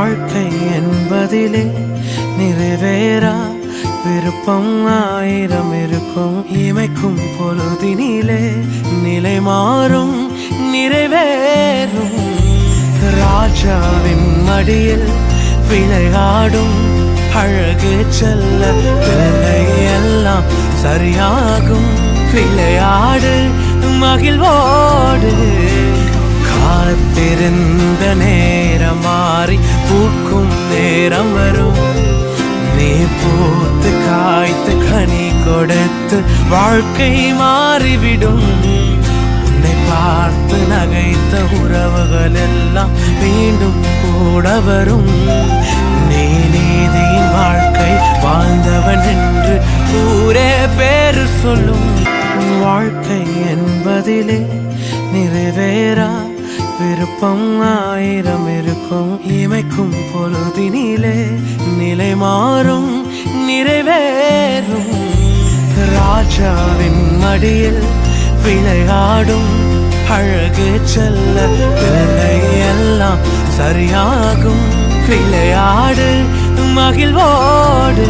வாழ்க்கை என்பதிலே நிறைவேறா விருப்பம் ஆயிரம் இருக்கும். இமைக்கும் பொழுதினிலே நிலை மாறும் நிறைவேறும். ராஜாவின் மடியில் விளையாடும் அழகு செல்ல பிள்ளை எல்லாம் சரியாகும். விளையாடு மகிழ்வோடு. காத்திருந்த நேரம் மாறி பூக்கும் நேரம் வரும். நீ பூத்து காய்த்து கனி கொடுத்து வாழ்க்கை மாறிவிடும். உன்னை பார்த்து நகைத்த உறவுகள் எல்லாம் மீண்டும் கூட வரும். நீ நீதியின் வாழ்க்கை வாழ்ந்தவன் என்று ஊரே பேரு சொல்லும். வாழ்க்கை என்பதிலே நிறைவேறா விருப்பம் ஆயிரம் இருக்கும். இமைக்கும் பொழுதினிலே நிலை மாறும் நிறைவேறும். ராஜாவின் மடியில் விளையாடும் அழகு செல்ல பிள்ளை எல்லாம் சரியாகும். விளையாடு மகிழ்வோடு.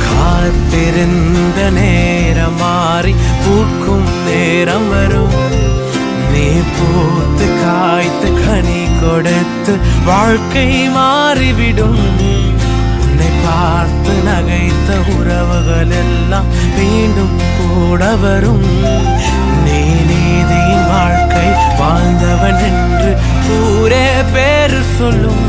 காத்திருந்த நேரம் மாறி பூக்கும் நேரம் வரும். நீ பூத்து காய்த்து கனி கொடுத்து வாழ்க்கை மாறிவிடும். உன்னை பார்த்து நகைத்த உறவுகள் எல்லாம் மீண்டும் கூட வரும். நீ நீதியின் வாழ்க்கை வாழ்ந்தவன் என்று ஊரே பேரு சொல்லும்.